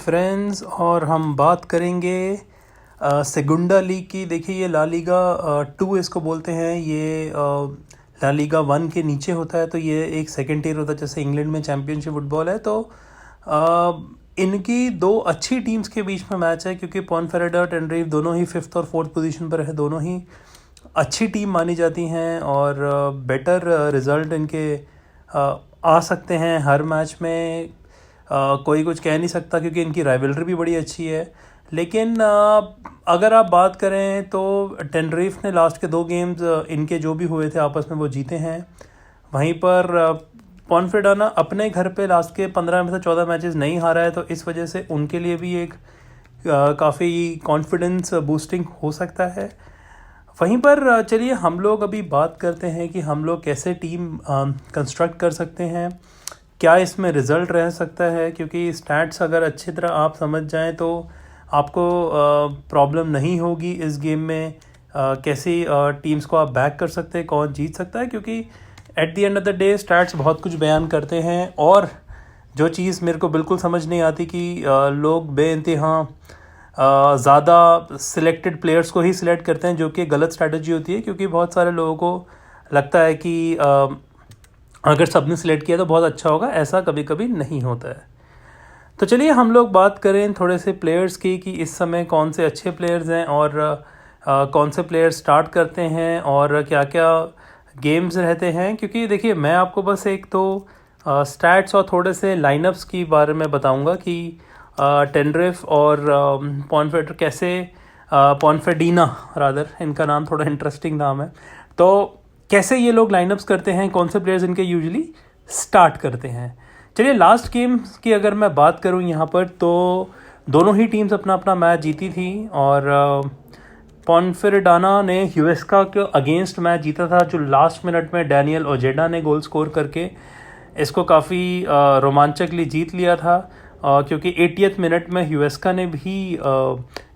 Friends, और हम बात करेंगे सेगुंडा लीग की। देखिए, ये ला लीगा 2 इसको बोलते हैं। ये ला लीगा 1 के नीचे होता है, तो ये एक सेकंड टियर होता है, जैसे इंग्लैंड में चैम्पियनशिप फुटबॉल है। तो इनकी दो अच्छी टीम्स के बीच में मैच है, क्योंकि पॉनफेरेडा टेनरीफ दोनों ही 5th और 4th पोजीशन पर है। दोनों ही अच्छी टीम मानी जाती हैं और बेटर रिज़ल्ट इनके आ सकते हैं हर मैच में। कोई कुछ कह नहीं सकता, क्योंकि इनकी राइवलरी भी बड़ी अच्छी है। लेकिन अगर आप बात करें तो टेनरीफ ने लास्ट के 2 गेम्स इनके जो भी हुए थे आपस में वो जीते हैं। वहीं पर पॉनफेरेडा अपने घर पे लास्ट के 15 में से 14 मैचेस नहीं हारा है, तो इस वजह से उनके लिए भी एक काफ़ी कॉन्फिडेंस बूस्टिंग हो सकता है। वहीं पर चलिए हम लोग अभी बात करते हैं कि हम लोग कैसे टीम कंस्ट्रक्ट कर सकते हैं, क्या इसमें रिज़ल्ट रह सकता है। क्योंकि स्टैट्स अगर अच्छी तरह आप समझ जाएं तो आपको प्रॉब्लम नहीं होगी इस गेम में। कैसी टीम्स को आप बैक कर सकते हैं, कौन जीत सकता है, क्योंकि at the end of the day stats बहुत कुछ बयान करते हैं। और जो चीज़ मेरे को बिल्कुल समझ नहीं आती कि लोग बेइंतहा ज़्यादा सिलेक्टेड प्लेयर्स को ही सिलेक्ट करते हैं, जो कि गलत स्ट्रैटेजी होती है। क्योंकि बहुत सारे लोगों को लगता है कि अगर सबने सिलेक्ट किया तो बहुत अच्छा होगा, ऐसा कभी कभी नहीं होता है। तो चलिए हम लोग बात करें थोड़े से प्लेयर्स की कि इस समय कौन से अच्छे प्लेयर्स हैं और कौन से प्लेयर्स स्टार्ट करते हैं और क्या क्या गेम्स रहते हैं। क्योंकि देखिए, मैं आपको बस एक तो स्टैट्स और थोड़े से लाइनअप्स की बारे में बताऊंगा कि टेनरिफ और पॉनफेरेडा कैसे, पॉनफेर्डिना रादर, इनका नाम थोड़ा इंटरेस्टिंग नाम है, तो कैसे ये लोग लाइनअप्स करते हैं, कौन से प्लेयर्स इनके यूजुअली स्टार्ट करते हैं। चलिए लास्ट गेम की अगर मैं बात करूं यहाँ पर, तो दोनों ही टीम्स अपना अपना मैच जीती थी। और पॉनफेरेडाना ने ह्यूएस्का के अगेंस्ट मैच जीता था, जो लास्ट मिनट में डैनियल ओजेडा ने गोल स्कोर करके इसको काफ़ी रोमांचकली जीत लिया था। क्योंकि 80th मिनट में ह्यूएस्का ने भी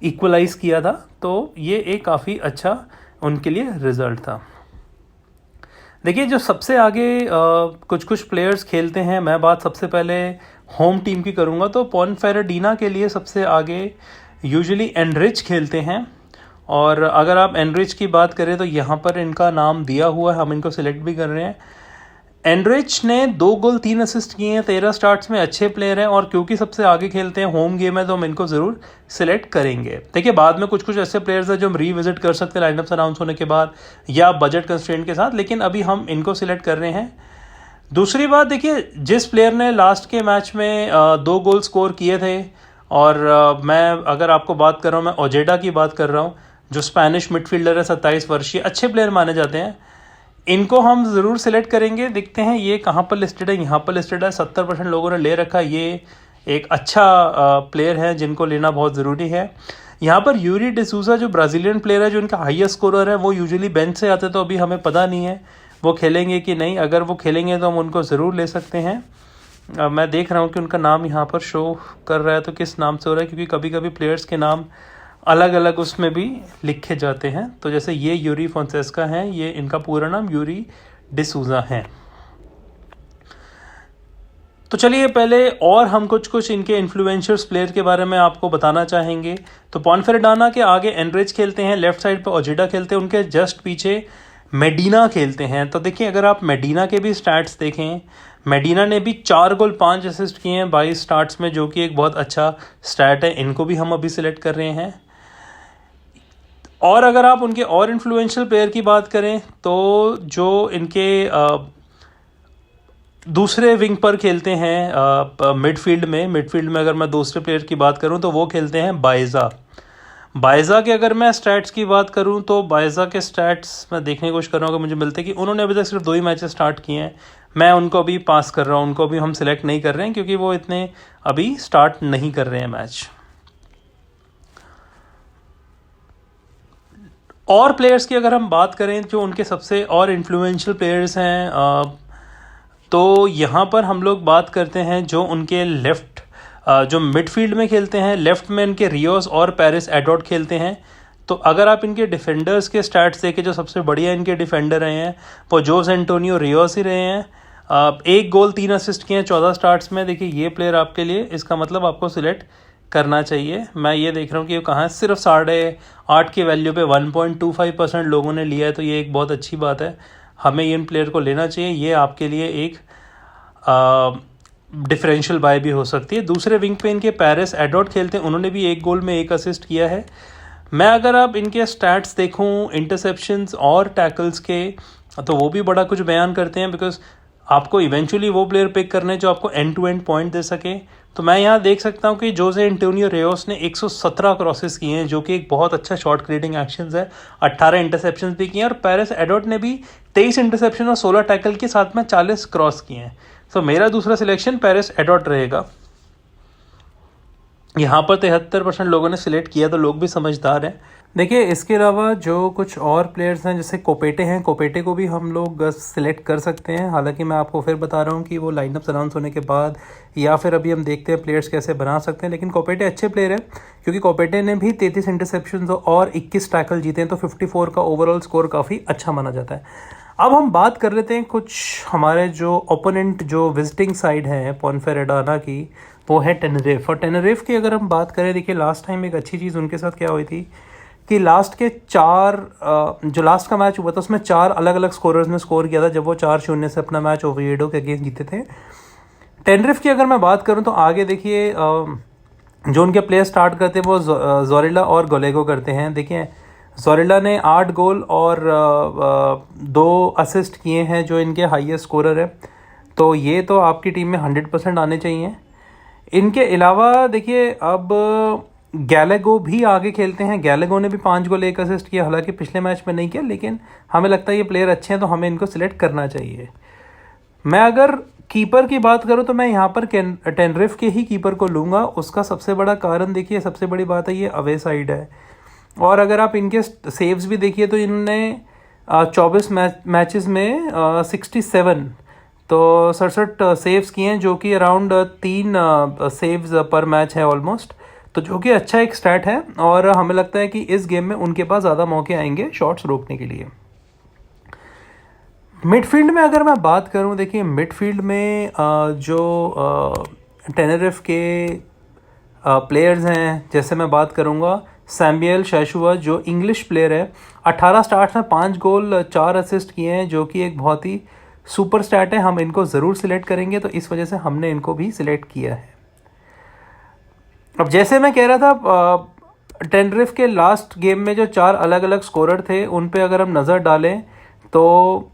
इक्वलाइज़ किया था, तो ये एक काफ़ी अच्छा उनके लिए रिज़ल्ट था। देखिए, जो सबसे आगे कुछ कुछ प्लेयर्स खेलते हैं, मैं बात सबसे पहले होम टीम की करूंगा। तो पॉनफेरेडिना के लिए सबसे आगे यूजुअली एनरिच खेलते हैं। और अगर आप एनरिच की बात करें तो यहाँ पर इनका नाम दिया हुआ है, हम इनको सिलेक्ट भी कर रहे हैं। एनरिच ने 2 गोल 3 असिस्ट किए हैं, 13 स्टार्ट्स में, अच्छे प्लेयर हैं। और क्योंकि सबसे आगे खेलते हैं, होम गेम है, तो हम इनको ज़रूर सिलेक्ट करेंगे। देखिए, बाद में कुछ कुछ ऐसे प्लेयर्स हैं जो हम रीविजिट कर सकते हैं लाइनअप्स अनाउंस होने के बाद या बजट कंस्ट्रेंट के साथ, लेकिन अभी हम इनको सिलेक्ट कर रहे हैं। दूसरी बात, देखिए, जिस प्लेयर ने लास्ट के मैच में 2 गोल स्कोर किए थे, और मैं अगर आपको बात कर रहा हूँ, मैं ओजेडा की बात कर रहा हूँ, जो स्पेनिश मिडफील्डर है, 27 वर्षीय, अच्छे प्लेयर माने जाते हैं। इनको हम ज़रूर सिलेक्ट करेंगे। देखते हैं ये कहाँ पर लिस्टेड है। यहाँ पर लिस्टेड है, 70% लोगों ने ले रखा है। ये एक अच्छा प्लेयर है जिनको लेना बहुत ज़रूरी है। यहाँ पर यूरी डिसूजा जो ब्राज़ीलियन प्लेयर है, जो इनका हाईएस्ट स्कोरर है, वो यूजुअली बेंच से आते, तो अभी हमें पता नहीं है वो खेलेंगे कि नहीं। अगर वो खेलेंगे तो हम उनको ज़रूर ले सकते हैं। मैं देख रहा हूँ कि उनका नाम यहाँ पर शो कर रहा है, तो किस नाम से हो रहा है, क्योंकि कभी कभी प्लेयर्स के नाम अलग अलग उसमें भी लिखे जाते हैं। तो जैसे ये यूरी फोंसेस्का हैं, ये इनका पूरा नाम यूरी डिसूजा है। तो चलिए पहले और हम कुछ कुछ इनके इन्फ्लुएंशर्स प्लेयर के बारे में आपको बताना चाहेंगे। तो पॉनफेरेडाना के आगे एनरिच खेलते हैं, लेफ्ट साइड पे ओजेडा खेलते हैं, उनके जस्ट पीछे मेडिना खेलते हैं। तो देखिए, अगर आप मेडिना के भी स्टैट्स देखें, मेडिना ने भी 4 गोल 5 असिस्ट किए हैं 22 स्टार्ट्स में, जो कि एक बहुत अच्छा स्टैट है। इनको भी हम अभी सिलेक्ट कर रहे हैं। और अगर आप उनके और इन्फ्लुएंशियल प्लेयर की बात करें, तो जो इनके दूसरे विंग पर खेलते हैं मिडफील्ड में अगर मैं दूसरे प्लेयर की बात करूं तो वो खेलते हैं बायज़ा के। अगर मैं स्टैट्स की बात करूं तो बायज़ा के स्टैट्स मैं देखने की कोशिश कर रहा हूँ कि मुझे मिलते कि उन्होंने अभी तक सिर्फ 2 ही मैचेस स्टार्ट किए हैं। मैं उनको अभी पास कर रहा हूँ, उनको भी हम सिलेक्ट नहीं कर रहे हैं, क्योंकि वो इतने अभी स्टार्ट नहीं कर रहे हैं मैच। और प्लेयर्स की अगर हम बात करें, जो उनके सबसे और इन्फ्लुएंशियल प्लेयर्स हैं, तो यहाँ पर हम लोग बात करते हैं जो उनके लेफ़्ट, जो मिडफील्ड में खेलते हैं। लेफ़्ट में इनके रियोस और पेरिस एडोट खेलते हैं। तो अगर आप इनके डिफेंडर्स के स्टैट्स देखें, जो सबसे बढ़िया इनके डिफेंडर रहे हैं वो जोस एंटोनियो रियोस ही रहे हैं। 1 गोल 3 असिस्ट किए हैं 14 स्टार्ट्स में। देखिए, ये प्लेयर आपके लिए, इसका मतलब आपको सिलेक्ट करना चाहिए। मैं ये देख रहा हूँ कि वो कहाँ सिर्फ 8.5 की वैल्यू पे 1.25% लोगों ने लिया है, तो ये एक बहुत अच्छी बात है। हमें इन प्लेयर को लेना चाहिए, ये आपके लिए एक डिफरेंशियल बाय भी हो सकती है। दूसरे विंग पे इनके पेरिस एडॉट खेलते हैं, उन्होंने भी 1 गोल में 1 असिस्ट किया है। मैं अगर आप इनके स्टैट्स देखूं इंटरसेप्शंस और टैकल्स के, तो वो भी बड़ा कुछ बयान करते हैं, बिकॉज आपको इवेंचुअली वो प्लेयर पिक करने हैं जो आपको एंड टू एंड पॉइंट दे सके। तो मैं यहाँ देख सकता हूँ कि जोसे एंटोनियो रेयोस ने 117 क्रॉसेस किए हैं, जो कि एक बहुत अच्छा शॉट क्रिएटिंग एक्शंस है। 18 इंटरसेप्शंस भी किए हैं, और पेरिस एडॉट ने भी 23 इंटरसेप्शन और 16 टैकल के साथ में 40 क्रॉस किए हैं। तो मेरा दूसरा सिलेक्शन पेरिस एडॉट रहेगा। यहाँ पर 73% लोगों ने सिलेक्ट किया, तो लोग भी समझदार हैं। देखिए, इसके अलावा जो कुछ और प्लेयर्स हैं, जैसे कोपेटे हैं, कोपेटे को भी हम लोग सिलेक्ट कर सकते हैं। हालांकि मैं आपको फिर बता रहा हूँ कि वो लाइनअप्स अनाउंस होने के बाद, या फिर अभी हम देखते हैं प्लेयर्स कैसे बना सकते हैं। लेकिन कोपेटे अच्छे प्लेयर हैं, क्योंकि कोपेटे ने भी 33 इंटरसेप्शन और 21 टैकल जीते हैं, तो 54 का ओवरऑल स्कोर काफ़ी अच्छा माना जाता है। अब हम बात कर लेते हैं कुछ हमारे जो ओपोनेंट जो विजिटिंग साइड है पोन्फेरेडाना की, वो है टेनरिफ। और टेनरिफ की अगर हम बात करें, देखिए लास्ट टाइम एक अच्छी चीज़ उनके साथ क्या हुई थी कि लास्ट के 4 जो लास्ट का मैच हुआ था उसमें 4 अलग अलग स्कोरर्स ने स्कोर किया था, जब वो 4-0 से अपना मैच ओविएडो के अगेंस्ट जीते थे। टेनरिफ की अगर मैं बात करूं तो आगे देखिए जो उनके प्लेयर स्टार्ट करते हैं वो जोरिला और गोलेगो करते हैं। देखिए जोरिला ने 8 गोल और 2 असिस्ट किए हैं, जो इनके हाईएस्ट स्कोरर है। तो ये तो आपकी टीम में 100% आने चाहिए। इनके अलावा देखिए अब गैलेगो भी आगे खेलते हैं। गैलेगो ने भी 5 गोल 1 असिस्ट किया, हालांकि पिछले मैच में नहीं किया, लेकिन हमें लगता है ये प्लेयर अच्छे हैं, तो हमें इनको सिलेक्ट करना चाहिए। मैं अगर कीपर की बात करूं तो मैं यहाँ पर टेनरिफ के ही कीपर को लूँगा। उसका सबसे बड़ा कारण देखिए, सबसे बड़ी बात है ये अवे साइड है, और अगर आप इनके सेव्स भी देखिए तो इन्होंने 24 मैचेस में 67 तो 67 सेव्स किए हैं, जो कि अराउंड 3 सेव्स पर मैच है ऑलमोस्ट, तो जो कि अच्छा एक स्टैट है। और हमें लगता है कि इस गेम में उनके पास ज़्यादा मौके आएंगे शॉट्स रोकने के लिए। मिडफील्ड में अगर मैं बात करूं, देखिए मिडफील्ड में जो टेनरिफ के प्लेयर्स हैं, जैसे मैं बात करूंगा सैमुएल शैशुआ, जो इंग्लिश प्लेयर है। 18 स्टार्ट्स में 5 गोल 4 असिस्ट किए हैं, जो कि एक बहुत ही सुपर स्टैट है। हम इनको ज़रूर सिलेक्ट करेंगे, तो इस वजह से हमने इनको भी सिलेक्ट किया है। अब जैसे मैं कह रहा था, टेनरिफ के लास्ट गेम में जो 4 अलग अलग स्कोरर थे, उन पे अगर हम नज़र डालें तो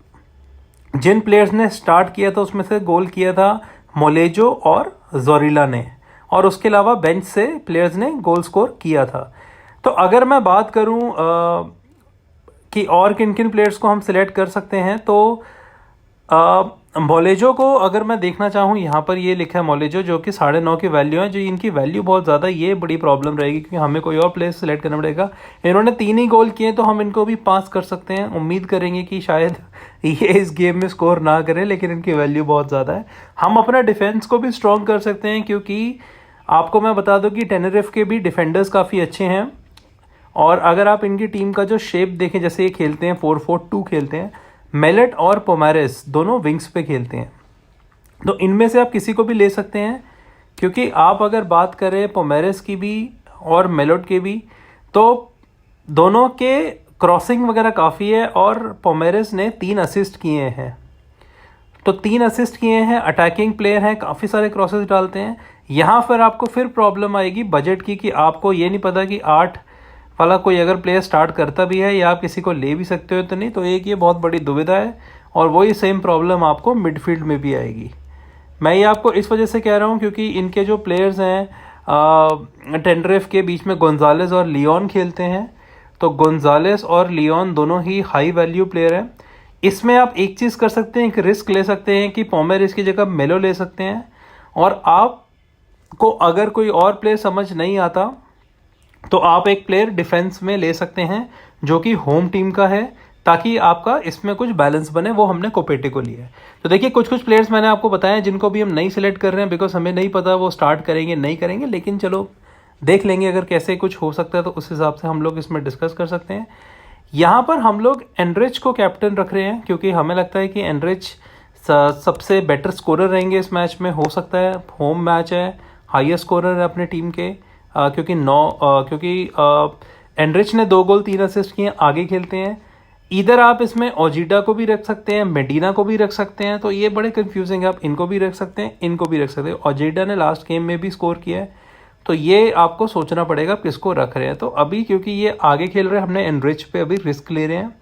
जिन प्लेयर्स ने स्टार्ट किया था उसमें से गोल किया था मोलेजो और जोरिला ने, और उसके अलावा बेंच से प्लेयर्स ने गोल स्कोर किया था। तो अगर मैं बात करूं कि और किन किन प्लेयर्स को हम सिलेक्ट कर सकते हैं, तो मोलेजो को अगर मैं देखना चाहूँ, यहाँ पर ये लिखा है मोलेजो, जो कि 9.5 की वैल्यू है। जो इनकी वैल्यू बहुत ज़्यादा, ये बड़ी प्रॉब्लम रहेगी, क्योंकि हमें कोई और प्लेयर सेलेक्ट करना पड़ेगा। इन्होंने 3 ही गोल किए, तो हम इनको भी पास कर सकते हैं। उम्मीद करेंगे कि शायद ये इस गेम में स्कोर ना करें, लेकिन इनकी वैल्यू बहुत ज़्यादा है। हम अपना डिफेंस को भी स्ट्रॉन्ग कर सकते हैं, क्योंकि आपको मैं बता दूँ कि टेनरिफ के भी डिफेंडर्स काफ़ी अच्छे हैं। और अगर आप इनकी टीम का जो शेप देखें, जैसे ये खेलते हैं 4-4-2 खेलते हैं। मेलेट और पोमारेस दोनों विंग्स पे खेलते हैं, तो इनमें से आप किसी को भी ले सकते हैं, क्योंकि आप अगर बात करें पोमारेस की भी और मेलेट के भी, तो दोनों के क्रॉसिंग वगैरह काफ़ी है। और पोमारेस ने 3 असिस्ट किए हैं, तो 3 असिस्ट किए हैं, अटैकिंग प्लेयर हैं, काफ़ी सारे क्रॉसेस डालते हैं। यहाँ पर आपको फिर प्रॉब्लम आएगी बजट की, कि आपको ये नहीं पता कि 8 वाला कोई अगर प्लेयर स्टार्ट करता भी है, या आप किसी को ले भी सकते हो तो नहीं, तो एक ये बहुत बड़ी दुविधा है। और वही सेम प्रॉब्लम आपको मिडफील्ड में भी आएगी। मैं ये आपको इस वजह से कह रहा हूँ, क्योंकि इनके जो प्लेयर्स हैं, टेनरिफ के बीच में गोंजालेस और लियोन खेलते हैं। तो गोंजालेस और लियोन दोनों ही हाई वैल्यू प्लेयर हैं। इसमें आप एक चीज़ कर सकते हैं, एक रिस्क ले सकते हैं कि पोमेरेस की जगह मेलो ले सकते हैं। और आपको अगर कोई और प्लेयर समझ नहीं आता, तो आप एक प्लेयर डिफेंस में ले सकते हैं जो कि होम टीम का है, ताकि आपका इसमें कुछ बैलेंस बने। वो हमने कोपेटे को लिया है। तो देखिए कुछ प्लेयर्स मैंने आपको बताया, जिनको भी हम नहीं सिलेक्ट कर रहे हैं, बिकॉज हमें नहीं पता वो स्टार्ट करेंगे नहीं करेंगे, लेकिन चलो देख लेंगे अगर कैसे कुछ हो सकता है, तो उस हिसाब से हम लोग इसमें डिस्कस कर सकते हैं। यहाँ पर हम लोग एनरिच को कैप्टन रख रहे हैं, क्योंकि हमें लगता है कि एनरिच सबसे बेटर स्कोरर रहेंगे इस मैच में। हो सकता है होम मैच है, हाईएस्ट स्कोरर है अपने टीम के, क्योंकि एनरिच ने 2 गोल 3 असिस्ट किए, आगे खेलते हैं। इधर आप इसमें ओजिडा को भी रख सकते हैं, मेडिना को भी रख सकते हैं, तो ये बड़े कंफ्यूजिंग है। आप इनको भी रख सकते हैं, इनको भी रख सकते हैं। ओजिडा ने लास्ट गेम में भी स्कोर किया है, तो ये आपको सोचना पड़ेगा किसको रख रहे हैं। तो अभी क्योंकि ये आगे खेल रहे हैं, हमने एनरिच पे अभी रिस्क ले रहे हैं।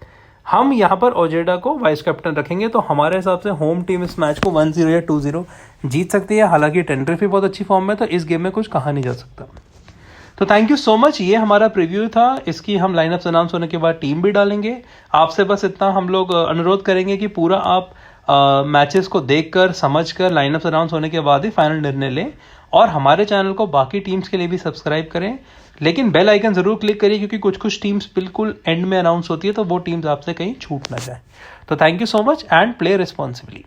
हम यहाँ पर ओजेडा को वाइस कैप्टन रखेंगे, तो हमारे हिसाब से होम टीम इस मैच को 1-0 या 2-0 जीत सकती है। हालांकि टेंडरिफ भी बहुत अच्छी फॉर्म में, तो इस गेम में कुछ कहा नहीं जा सकता। तो थैंक यू सो मच, ये हमारा प्रीव्यू था। इसकी हम लाइनअप्स अनाउंस होने के बाद टीम भी डालेंगे। आपसे बस इतना हम लोग अनुरोध करेंगे कि पूरा आप मैचेस को देखकर समझकर लाइनअप्स अनाउंस होने के बाद ही फाइनल निर्णय लें, और हमारे चैनल को बाकी टीम्स के लिए भी सब्सक्राइब करें। लेकिन बेल आइकन जरूर क्लिक करिए, क्योंकि कुछ कुछ टीम्स बिल्कुल एंड में अनाउंस होती है, तो वो टीम्स आपसे कहीं छूट ना जाए। तो thank you so much and play responsibly.